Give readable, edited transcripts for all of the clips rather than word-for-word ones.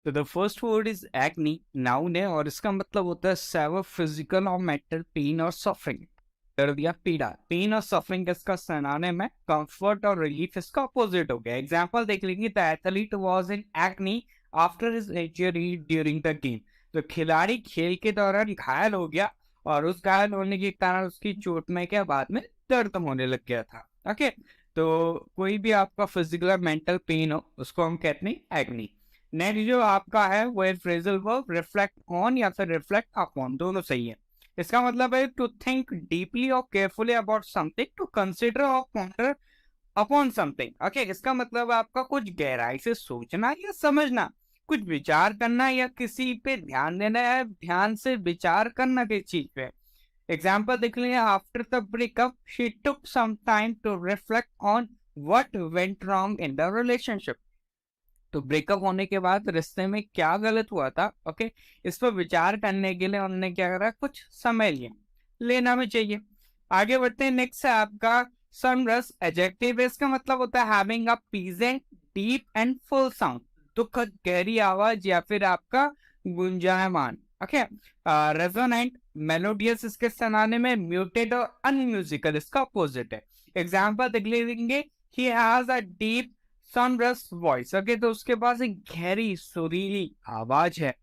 तो the first word is acne, noun है और इसका मतलब होता है सेवर फिजिकल और मेंटल पेन और सफरिंग। दर्द या पीड़ा, पेन और सफरिंग इसका सिनोनिम है। कंफर्ट और रिलीफ इसका अपोजिट हो गया। एग्जांपल देख लेंगे, the athlete was in acne after his injury during the game. तो खिलाड़ी खेल के दौरान घायल हो गया और उस घायल होने के कारण उसकी चोट में क्या बाद में दर्द होने लग गया था। ओके, तो कोई भी आपका फिजिकल और मेंटल पेन हो उसको हम कहते हैं एक्नी। नेक्स्ट जो आपका है वो है फ्रेजल वर्ब, रिफ्लेक्ट ऑन या फिर रिफ्लेक्ट अपॉन, दोनों सही है। इसका मतलब है टू थिंक डीपली और carefully about something, to consider और पॉन्डर अपॉन समथिंग। ओके, इसका मतलब है आपका कुछ गहराई से सोचना या समझना, कुछ विचार करना या किसी पे ध्यान देना है, ध्यान से विचार करना किसी चीज पे। एग्जाम्पल देख लीजिए, after the breakup she took some time to reflect on what went wrong in the relationship. तो ब्रेकअप होने के बाद रिश्ते में क्या गलत हुआ था, ओके, इस पर विचार करने के लिए उन्होंने क्या करा, कुछ समय लिया, लेना भी चाहिए। आगे बढ़ते हैं। नेक्स्ट है आपका सनरस, एडजेक्टिव। इसका मतलब होता है having a pleasant deep and full sound, दुखद गहरी आवाज या फिर आपका गुंजायमान। ओके, रेजोनेंट, मेलोडियस इसके सिनोनिम में म्यूटेड और अनम्यूजिकल इसका अपोजिट है। एग्जाम्पल देख लेंगे, he has a deep sonorous voice. Okay, तो उसके पास एक गहरी सुरीली आवाज है।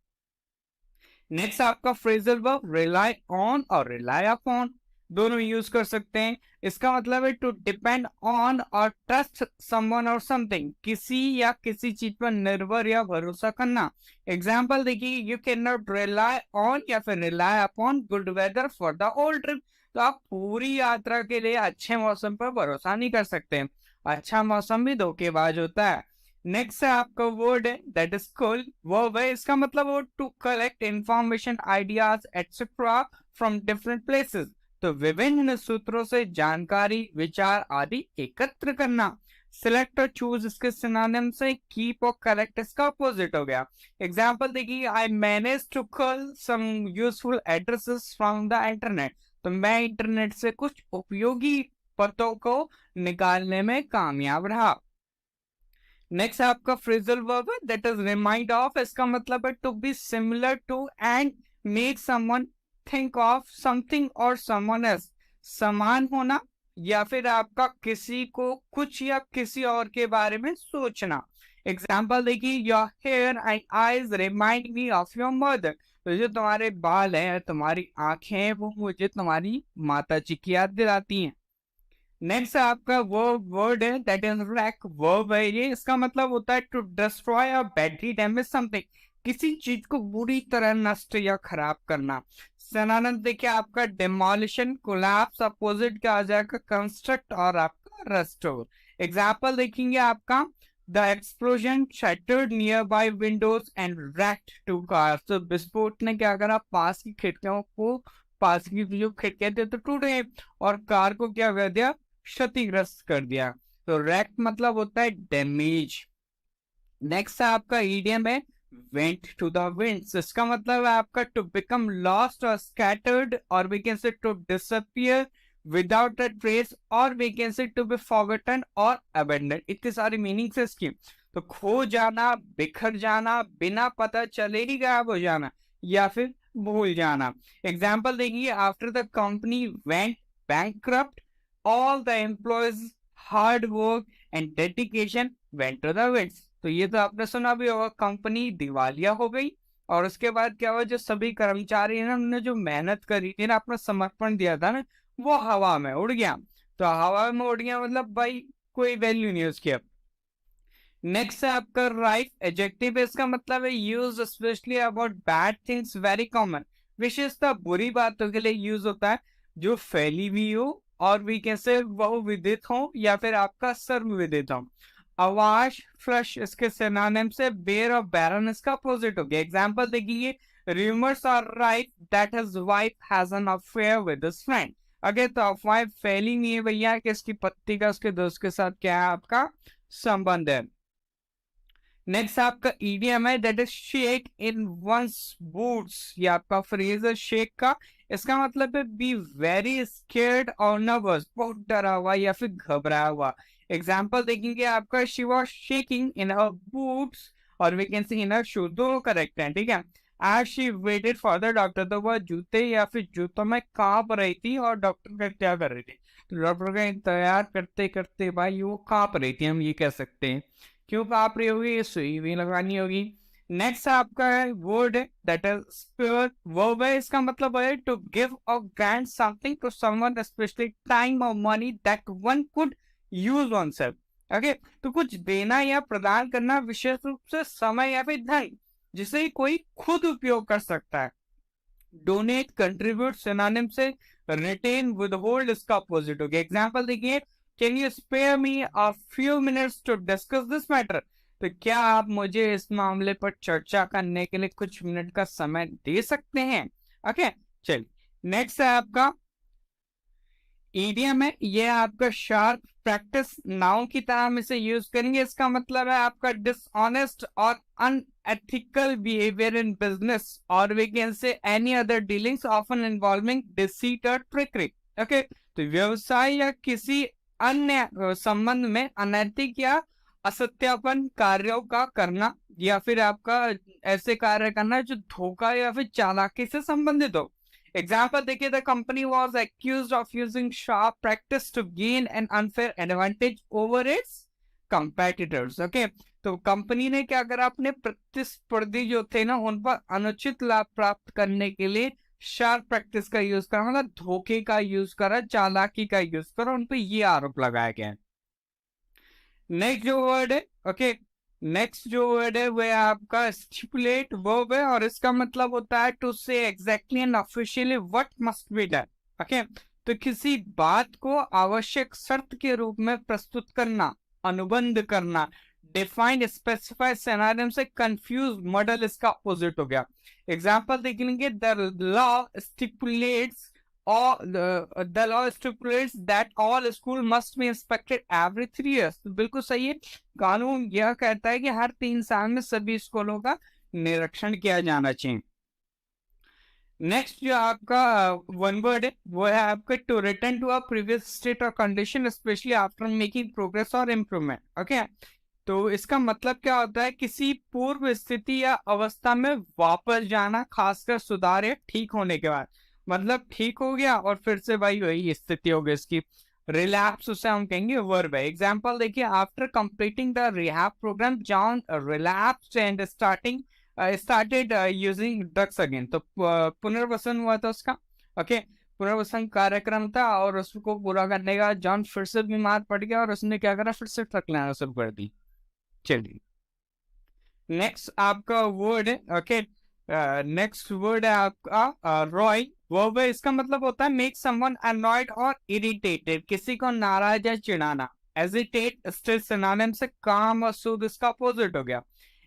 नेक्स्ट आपका फ्रेजल वर्ब, रिलाई ऑन और रिलाई अपॉन, दोनों यूज कर सकते हैं। इसका मतलब है टू डिपेंड ऑन और ट्रस्ट समवन और समथिंग, किसी या किसी चीज पर निर्भर या भरोसा करना। एग्जाम्पल देखिए, you can not rely on या फिर rely upon good weather for the whole trip. तो आप पूरी यात्रा के लिए अच्छे मौसम पर भरोसा नहीं कर सकते, अच्छा मौसम भी धोखेबाज होता है। नेक्स्ट है आपका वर्ड है दैट इज कूल, वर्ब है। इसका मतलब वो to collect information, ideas etcetera from different places. तो विभिन्न सूत्रों से जानकारी, विचार आदि एकत्र करना। सिलेक्ट और चूज इसके सिनोनिम से कीप और कलेक्ट इसका अपोजिट हो गया। एग्जाम्पल देखिए, I manage to call some useful addresses from the internet. तो मैं इंटरनेट से कुछ उपयोगी पतों को निकालने में कामयाब रहा। नेक्स्ट आपका फ्रेजल वर्ब है दैट इज रिमाइंड ऑफ। इसका मतलब है to be similar to and make someone think of something और समवन एल्स, समान होना या फिर आपका किसी को कुछ या किसी और के बारे में सोचना। एग्जाम्पल देखिए, your hair and eyes remind me of your mother. तो जो तुम्हारे बाल हैं, तुम्हारी आंखें हैं, वो मुझे तुम्हारी माता जी की याद दिलाती हैं। नेक्स्ट आपका वो वर्ड है दैट इज रैक, वर्ब है ये। इसका मतलब होता है टू डिस्ट्रॉय और बैटरी डैमेज समथिंग, किसी चीज को बुरी तरह नष्ट या खराब करना। सिनोनिम देखिए आपका डिमोलिशन, कोलैप्स, अपोजिट का आ जाएगा कंस्ट्रक्ट और आपका रेस्टोर। एग्जाम्पल देखेंगे आपका, the explosion shattered nearby windows and wrecked two cars. तो विस्फोट ने क्या करा, पास की खिड़कियों को, पास की जो खिड़कियां थी तो टूट गई और कार को क्या कर दिया, क्षतिग्रस्त कर दिया। तो रैक मतलब होता है डैमेज। नेक्स्ट आपका ईडियम है वेंट टू द विंड्स। इसका मतलब है आपका टू बिकम लॉस्ट और स्कैटर्ड, और we can say to disappear without a trace, और we can say to be forgotten और अबेंडन। इतनी सारी मीनिंग्स है इसकी। तो खो जाना, बिखर जाना, बिना पता चले ही गायब हो जाना या फिर भूल जाना। एग्जाम्पल देखिए, after the company went bankrupt all the employees hard work and dedication went to the winds। तो ये तो आपने सुना भी होगा, कंपनी दिवालिया हो गई और उसके बाद क्या हुआ, जो सभी कर्मचारी हैं ना, उन्होंने जो मेहनत करी थी ना, अपना समर्पण दिया था ना, वो हवा में उड़ गया। तो हवा में उड़ गया मतलब भाई कोई वैल्यू नहीं उसकी अब। नेक्स्ट है आपका राइट, एडजेक्टिव। इसका मतलब है use specially about bad things, very common, विशेषता बुरी बातों के लिए यूज होता है जो फैली हुई हो और भी कैसे बहु विदित हो या फिर आपका सर्व विदित हो। अवाश, फ्लश इसके सिनोनिम से बेयर और बैरन इसका अपोजिट हो गया। एग्जांपल देखिए, rumours are right that his wife has an affair with his friend. अगर तो अफवाह फैली नहीं है भैया कि इसकी पत्नी का उसके दोस्त के साथ क्या है आपका संबंध है। नेक्स्ट आपका ईडीएम है that is shake in one's boots. ये आपका फ्रेज है शेक का। इसका मतलब है बी वेरी स्केर्ड और नर्वस, बहुत डरा हुआ या फिर घबराया हुआ। एग्जाम्पल देखेंगे आपका, she was shaking in her boots और we can see in her shoes, दोनों करेक्ट है, ठीक है। As she waited for the doctor, तो वह जूते या फिर जूतों में कांप रही थी और डॉक्टर का क्या कर रही थी, तो डॉक्टर का इंतजार करते करते भाई वो कांप रही थी, हम ये कह सकते हैं। क्यों कांप रही होगी, ये सुई भी लगानी होगी। नेक्स्ट आपका है वर्ड है दैट इज स्पेयर, वर्ब है, इसका मतलब है to give or grant something to someone, specially time or money that one could use on self. Okay, तो कुछ देना या प्रदान करना, विशेष रूप से समय या फिर धन, जिसे कोई खुद उपयोग कर सकता है। डोनेट, कंट्रीब्यूट सिनोनिम से रिटेन, विदहोल्ड इसका अपोजिट हो गया। एग्जांपल देखिए, can you spare me a few minutes to discuss this matter, तो क्या आप मुझे इस मामले पर चर्चा करने के लिए कुछ मिनट का समय दे सकते हैं। ओके, चलिए नेक्स्ट है आपका ईडियम है, ये आपका शार्प प्रैक्टिस, नाउन की तरह हम इसे यूज करेंगे। इसका मतलब है आपका डिसऑनेस्ट और अनएथिकल बिहेवियर इन बिजनेस, और we can say any other dealings often involving deceit और ट्रिकरी। ओके, तो व्यवसाय या किसी अन्य संबंध में अनैतिक या असत्यापन कार्यों का करना, या फिर आपका ऐसे कार्य करना जो धोखा या फिर चालाकी से संबंधित हो। एग्जाम्पल देखिए, the company was accused of using sharp practice to gain an unfair advantage over its competitors. Okay, तो कंपनी ने क्या करा, अपने प्रतिस्पर्धी जो थे ना उन पर अनुचित लाभ प्राप्त करने के लिए शार्प प्रैक्टिस का यूज करा, मतलब धोखे का यूज करा, चालाकी का यूज करा, उन पर ये आरोप लगाया गया है। नेक्स्ट जो वर्ड है, ओके, नेक्स्ट जो वर्ड है वह आपका स्टिपुलेट वर्ब है, और इसका मतलब होता है टू से exactly and officially what must be done. Okay, तो किसी बात को आवश्यक शर्त के रूप में प्रस्तुत करना, अनुबंध करना। डिफाइंड, स्पेसिफाई, सिनोनिम से कंफ्यूज, मॉडल इसका अपोजिट हो गया। एग्जांपल देख लेंगे, the law stipulates the law stipulates that all school must be inspected every 3 years। तो बिल्कुल सही है, कानून यह कहता है कि हर 3 साल में सभी स्कूलों का निरीक्षण किया जाना चाहिए। नेक्स्ट जो आपका वन वर्ड है वो है आपका to return to a previous state or condition, specially after making progress or improvement. Okay, तो इसका मतलब क्या होता है, किसी पूर्व स्थिति या अवस्था में वापस जाना, खासकर सुधार या ठीक होने के बाद। मतलब ठीक हो गया और फिर से भाई वही स्थिति हो गई इसकी। रिलैप्स उसे हम कहेंगे वर्ब है। एग्जांपल देखिए, after completing the rehab program John relapsed and started using drugs again. तो पुनर्वसन हुआ था उसका। ओके, पुनर्वसन कार्यक्रम था और उसको पूरा करने का जॉन फिर से बीमार पड़ गया और उसने क्या करा, फिर से ट्रक लाना शुरू कर दी। चलिए नेक्स्ट आपका वर्ड है, ओके, नेक्स्ट वर्ड है आपका रॉय वर्ब है। इसका मतलब होता है मेक समवन अनॉयड और इरिटेटेड, किसी को नाराज या चिढ़ाना। एजिटेट स्टिल सिनोनिम से काम और सूद इसका अपोजिट हो गया।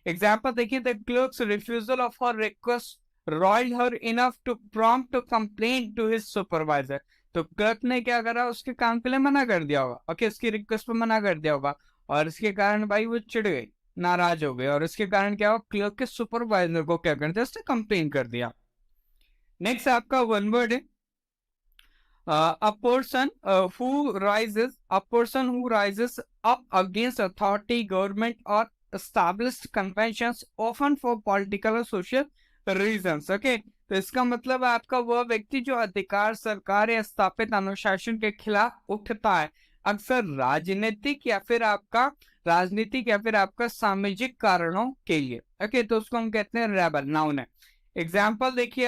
एग्जांपल देखिए, the clerk's refusal of her request roiled her enough to prompt to complain to his supervisor. तो क्लर्क ने क्या करा, उसके काम के लिए मना कर दिया होगा। ओके, उसकी रिक्वेस्ट पर मना कर दिया होगा और इसके कारण भाई वो चिढ़ गई, नाराज हो गए, और इसके कारण क्या हुआ, क्लर्क के सुपरवाइजर को क्या करते, उसने कंप्लेन कर दिया। नेक्स्ट आपका वन वर्ड है a person who rises, a person who rises up against authority, government or established conventions, often for political or social reasons। okay, तो इसका मतलब है आपका वह व्यक्ति जो अधिकार, सरकार या स्थापित अनुशासन के खिलाफ उठता है, अक्सर राजनीतिक या फिर आपका सामाजिक कारणों के लिए। ओके, तो उसको हम कहते हैं रेबल, नाउन है। एग्जाम्पल देखिए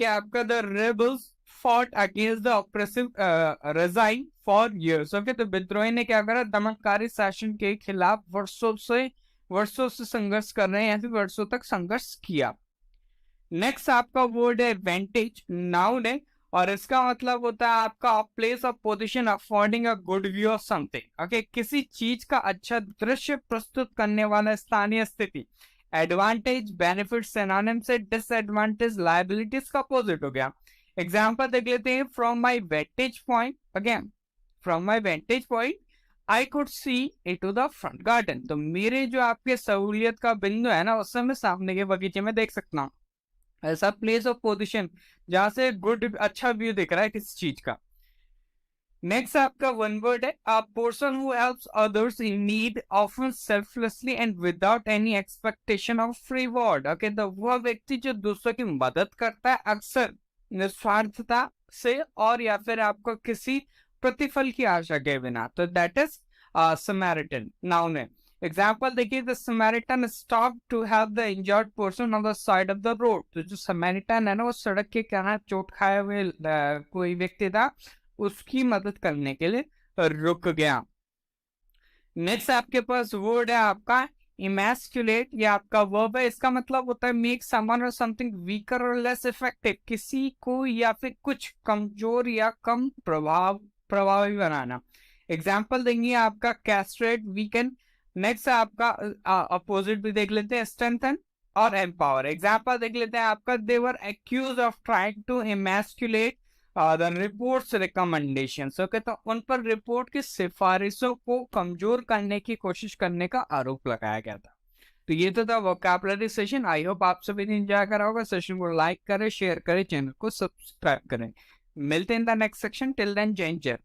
आपका the rebels fought against the oppressive regime for years. Okay, तो विद्रोही ने क्या करा, दमनकारी शासन के खिलाफ वर्षों से संघर्ष कर रहे हैं या फिर वर्षों तक संघर्ष किया। नेक्स्ट आपका वर्ड है वेंटेज, नाउन है, और इसका मतलब होता है आपका place of position affording a good view of something. Okay, किसी चीज का अच्छा दृश्य प्रस्तुत करने वाला स्थानीय स्थिति। एडवांटेज, बेनिफिट सिनोनिम से डिसएडवांटेज, लायबिलिटीज का अपोजिट हो गया। एग्जांपल देख लेते हैं, from my वेंटेज point, again from my वेंटेज point I could see into the front garden. तो मेरे जो आपके सहूलियत का बिंदु है ना, उससे मैं सामने के बगीचे में देख सकता हूँ। ऐसा प्लेस ऑफ पोजीशन जहां से गुड, अच्छा व्यू दिख रहा है किसी चीज का। नेक्स्ट आपका वन वर्ड है a person who helps others in need often selflessly and without any expectation of reward. Okay, तो वह व्यक्ति जो दूसरों की मदद करता है अक्सर निस्वार्थता से और या फिर आपको किसी प्रतिफल की आशा के बिना, तो दैट इज समैरिटन। नाउन है। एग्जाम्पल देखिए, the Samaritan stop to help the injured person on the side of the road. तो जो समैरिटन है ना, वो सड़क के किनारे चोट खाए हुए कोई व्यक्ति था, उसकी मदद करने के लिए रुक गया। नेक्स्ट आपके पास वर्ड है आपका इमैस्कुलेट। ये आपका वर्ब है, इसका मतलब होता है मेक समवन और समथिंग वीकर और लेस इफेक्टिव, किसी को या फिर कुछ कमजोर या कम प्रभावी बनाना। एग्जाम्पल देंगे आपका कैस्ट्रेट, वीकन। नेक्स्ट आपका अपोजिट भी देख लेते हैं, स्ट्रेंथन और एम्पावर। एग्जाम्पल देख लेते हैं आपका they were accuse of trying to emasculate the reports recommendations. Okay, तो उन पर रिपोर्ट की सिफारिशों को कमजोर करने की कोशिश करने का आरोप लगाया गया था। तो ये तो था वोकैबुलरी सेशन। आई होप आप सभी ने एंजॉय करा होगा। सेशन को लाइक करें, शेयर करें, चैनल को सब्सक्राइब करें। मिलते हैं in the next section. Till then, जय हिंद, जय भारत।